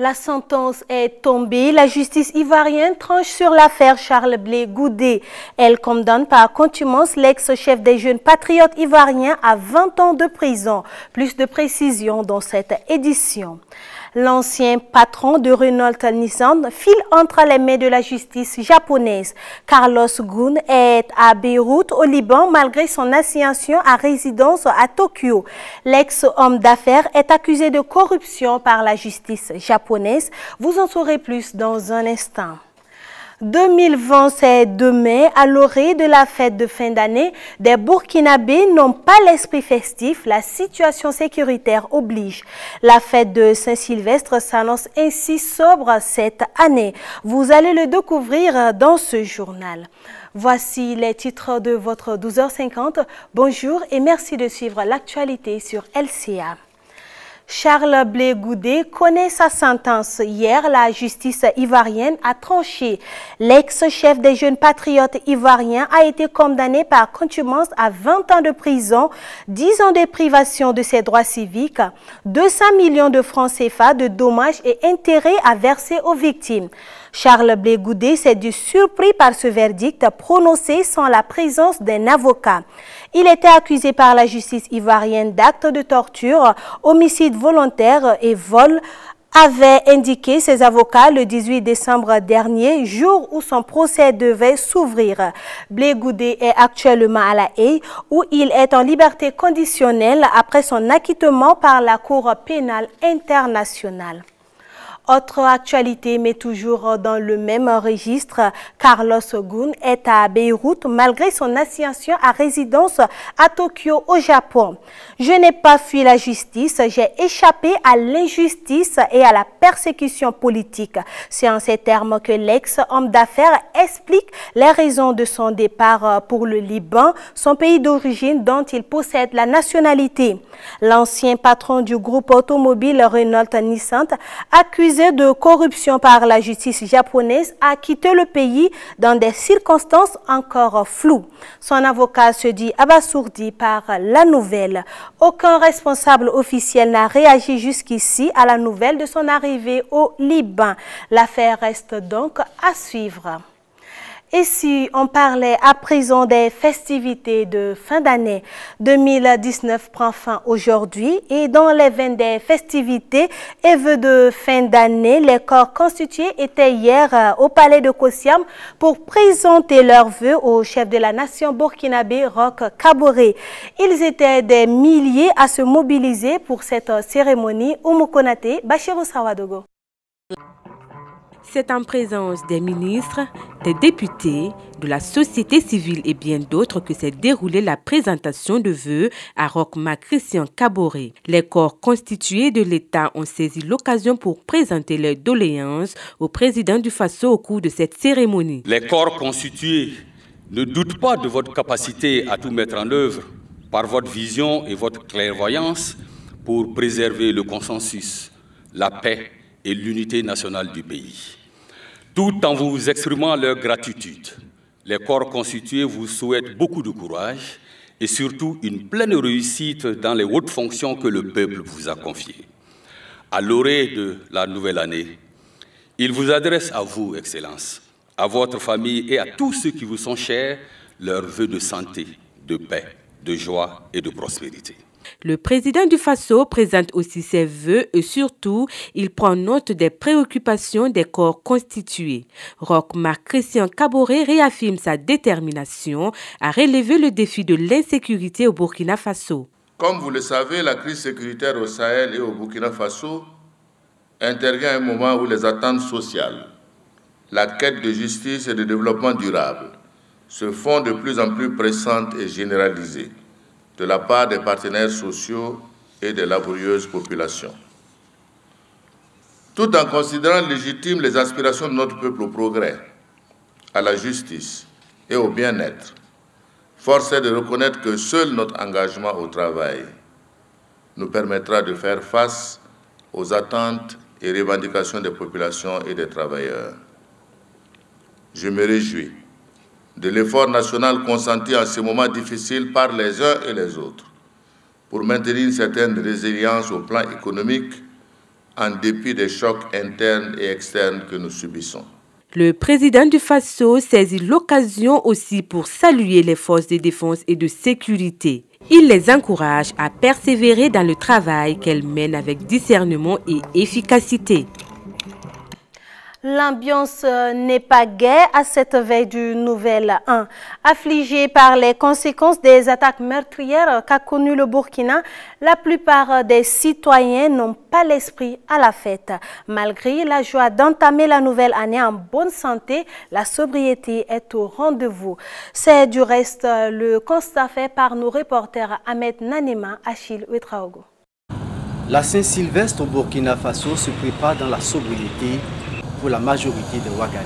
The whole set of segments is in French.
La sentence est tombée. La justice ivoirienne tranche sur l'affaire Charles Blé Goudé. Elle condamne par contumace l'ex-chef des jeunes patriotes ivoiriens à 20 ans de prison. Plus de précisions dans cette édition. L'ancien patron de Renault Nissan file entre les mains de la justice japonaise. Carlos Ghosn est à Beyrouth, au Liban, malgré son assignation à résidence à Tokyo. L'ex-homme d'affaires est accusé de corruption par la justice japonaise. Vous en saurez plus dans un instant. 2020, c'est demain, à l'orée de la fête de fin d'année. Des Burkinabés n'ont pas l'esprit festif. La situation sécuritaire oblige. La fête de Saint-Sylvestre s'annonce ainsi sobre cette année. Vous allez le découvrir dans ce journal. Voici les titres de votre 12h50. Bonjour et merci de suivre l'actualité sur LCA. Charles Blé Goudé connaît sa sentence. Hier, la justice ivoirienne a tranché. L'ex-chef des jeunes patriotes ivoiriens a été condamné par contumace à 20 ans de prison, 10 ans de privation de ses droits civiques, 200 millions de francs CFA de dommages et intérêts à verser aux victimes. Charles Blé Goudé s'est dit surpris par ce verdict prononcé sans la présence d'un avocat. Il était accusé par la justice ivoirienne d'actes de torture, homicide volontaire et vol, avait indiqué ses avocats le 18 décembre dernier, jour où son procès devait s'ouvrir. Blé Goudé est actuellement à La Haye, où il est en liberté conditionnelle après son acquittement par la Cour pénale internationale. Autre actualité, mais toujours dans le même registre, Carlos Ghosn est à Beyrouth malgré son assignation à résidence à Tokyo au Japon. Je n'ai pas fui la justice, j'ai échappé à l'injustice et à la persécution politique. C'est en ces termes que l'ex-homme d'affaires explique les raisons de son départ pour le Liban, son pays d'origine dont il possède la nationalité. L'ancien patron du groupe automobile Renault Nissan, accusé de corruption par la justice japonaise, a quitté le pays dans des circonstances encore floues. Son avocat se dit abasourdi par la nouvelle. Aucun responsable officiel n'a réagi jusqu'ici à la nouvelle de son arrivée au Liban. L'affaire reste donc à suivre. Et si on parlait à présent des festivités de fin d'année, 2019 prend fin aujourd'hui et dans les veines des festivités et vœux de fin d'année, les corps constitués étaient hier au palais de Kossiam pour présenter leurs vœux au chef de la nation burkinabé Roch Kaboré. Ils étaient des milliers à se mobiliser pour cette cérémonie. Oumou Konaté, Bachirou Sawadogo. C'est en présence des ministres, des députés, de la société civile et bien d'autres que s'est déroulée la présentation de vœux à Roch Christian Kaboré. Les corps constitués de l'État ont saisi l'occasion pour présenter leurs doléances au président du Faso au cours de cette cérémonie. Les corps constitués ne doutent pas de votre capacité à tout mettre en œuvre par votre vision et votre clairvoyance pour préserver le consensus, la paix et l'unité nationale du pays. Tout en vous exprimant leur gratitude, les corps constitués vous souhaitent beaucoup de courage et surtout une pleine réussite dans les hautes fonctions que le peuple vous a confiées. À l'orée de la nouvelle année, ils vous adressent à vous, Excellence, à votre famille et à tous ceux qui vous sont chers, leurs vœux de santé, de paix, de joie et de prospérité. Le président du Faso présente aussi ses vœux et surtout, il prend note des préoccupations des corps constitués. Roch Christian Kaboré réaffirme sa détermination à relever le défi de l'insécurité au Burkina Faso. Comme vous le savez, la crise sécuritaire au Sahel et au Burkina Faso intervient à un moment où les attentes sociales, la quête de justice et de développement durable se font de plus en plus pressantes et généralisées de la part des partenaires sociaux et des laborieuses populations. Tout en considérant légitimes les aspirations de notre peuple au progrès, à la justice et au bien-être, force est de reconnaître que seul notre engagement au travail nous permettra de faire face aux attentes et revendications des populations et des travailleurs. Je me réjouis de l'effort national consenti en ces moments difficiles par les uns et les autres pour maintenir une certaine résilience au plan économique en dépit des chocs internes et externes que nous subissons. Le président du Faso saisit l'occasion aussi pour saluer les forces de défense et de sécurité. Il les encourage à persévérer dans le travail qu'elles mènent avec discernement et efficacité. L'ambiance n'est pas gaie à cette veille du Nouvel An. Affligé par les conséquences des attaques meurtrières qu'a connu le Burkina, la plupart des citoyens n'ont pas l'esprit à la fête. Malgré la joie d'entamer la nouvelle année en bonne santé, la sobriété est au rendez-vous. C'est du reste le constat fait par nos reporters Ahmed Nanema, Achille Ouetraogo. La Saint-Sylvestre au Burkina Faso se prépare dans la sobriété pour la majorité des Ouagalais.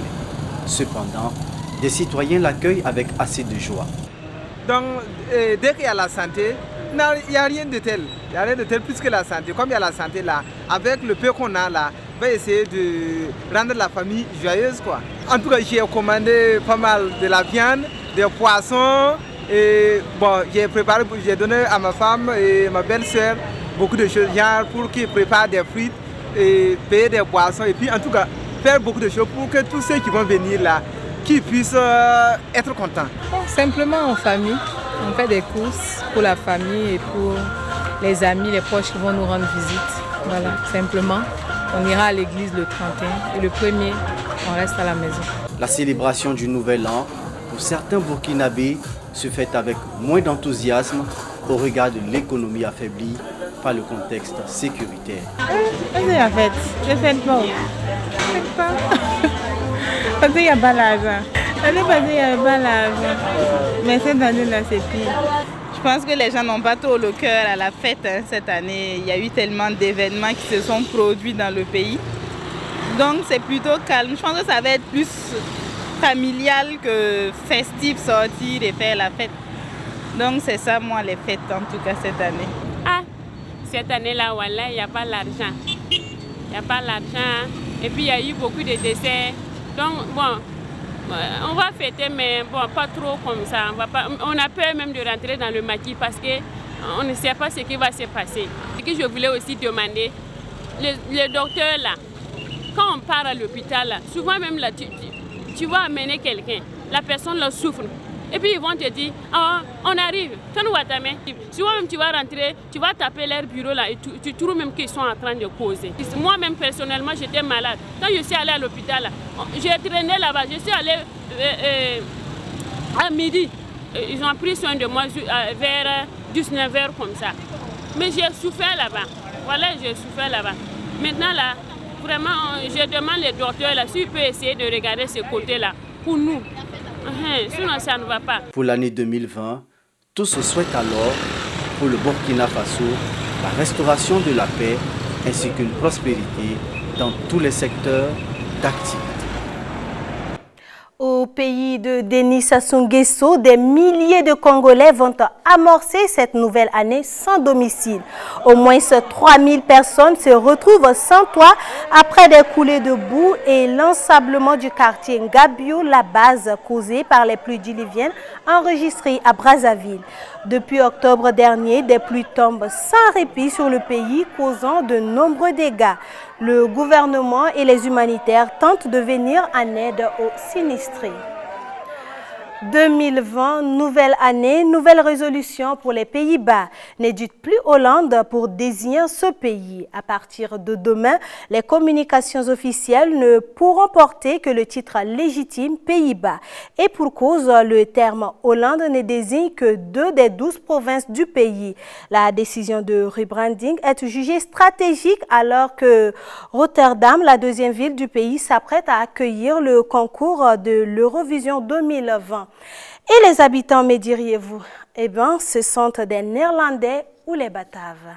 Cependant, des citoyens l'accueillent avec assez de joie. Donc, dès qu'il y a la santé, il n'y a rien de tel. Il n'y a rien de tel plus que la santé. Comme il y a la santé là, avec le peu qu'on a là, on va essayer de rendre la famille joyeuse, quoi. En tout cas, j'ai commandé pas mal de la viande, des poissons. Et bon, j'ai donné à ma femme et ma belle-sœur beaucoup de choses, genre pour qu'ils préparent des frites et payer des poissons. Et puis, en tout cas, faire beaucoup de choses pour que tous ceux qui vont venir là, qu'ils puissent être contents. Simplement en famille, on fait des courses pour la famille et pour les amis, les proches qui vont nous rendre visite. Voilà, simplement, on ira à l'église le 31 et le 1er, on reste à la maison. La célébration du Nouvel An, pour certains Burkinabés, se fait avec moins d'enthousiasme au regard de l'économie affaiblie par le contexte sécuritaire. C'est la fête, je fête pas. Parce qu'il n'y a pas l'argent. L'année passée, il n'y avait pas l'argent. Mais cette année-là, c'est pire. Je pense que les gens n'ont pas trop le cœur à la fête cette année. Il y a eu tellement d'événements qui se sont produits dans le pays. Donc c'est plutôt calme. Je pense que ça va être plus familial que festif, sortir et faire la fête. Donc c'est ça, moi, les fêtes en tout cas cette année. Ah, cette année-là, voilà, il n'y a pas l'argent. Il n'y a pas l'argent. Et puis il y a eu beaucoup de décès. Donc bon, on va fêter, mais bon, pas trop comme ça. On a peur même de rentrer dans le maquis parce qu'on ne sait pas ce qui va se passer. Ce que je voulais aussi demander, le docteur là, quand on part à l'hôpital, souvent même là, tu vas amener quelqu'un, la personne là souffre. Et puis ils vont te dire, ah, on arrive, souvent même tu vas rentrer, tu vas taper leur bureau là et tu trouves même qu'ils sont en train de causer. Moi-même personnellement, j'étais malade. Quand je suis allée à l'hôpital, j'ai traîné là-bas, je suis allée à midi. Ils ont pris soin de moi vers 19h comme ça. Mais j'ai souffert là-bas. Voilà, j'ai souffert là-bas. Maintenant là, vraiment, je demande les docteurs là, s'ils peuvent essayer de regarder ce côté-là pour nous. Sinon, ça ne va pas. Pour l'année 2020, tous se souhaitent alors, pour le Burkina Faso, la restauration de la paix ainsi qu'une prospérité dans tous les secteurs d'activité. Au pays de Denis Sassou Nguesso, des milliers de Congolais vont amorcer cette nouvelle année sans domicile. Au moins 3000 personnes se retrouvent sans toit après des coulées de boue et l'ensablement du quartier Ngabio, la base causée par les pluies diluviennes enregistrées à Brazzaville. Depuis octobre dernier, des pluies tombent sans répit sur le pays, causant de nombreux dégâts. Le gouvernement et les humanitaires tentent de venir en aide aux sinistrés. 2020, nouvelle année, nouvelle résolution pour les Pays-Bas. N'édite plus Hollande pour désigner ce pays. À partir de demain, les communications officielles ne pourront porter que le titre légitime Pays-Bas. Et pour cause, le terme Hollande ne désigne que 2 des 12 provinces du pays. La décision de rebranding est jugée stratégique alors que Rotterdam, la deuxième ville du pays, s'apprête à accueillir le concours de l'Eurovision 2020. Et les habitants, me diriez-vous? Eh bien, ce sont des Néerlandais ou les Bataves.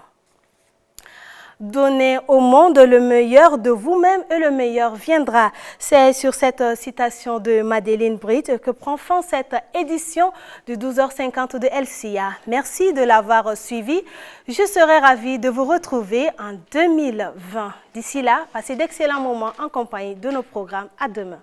Donnez au monde le meilleur de vous-même et le meilleur viendra. C'est sur cette citation de Madeleine Britt que prend fin cette édition de 12h50 de LCA. Merci de l'avoir suivi. Je serai ravie de vous retrouver en 2020. D'ici là, passez d'excellents moments en compagnie de nos programmes. À demain.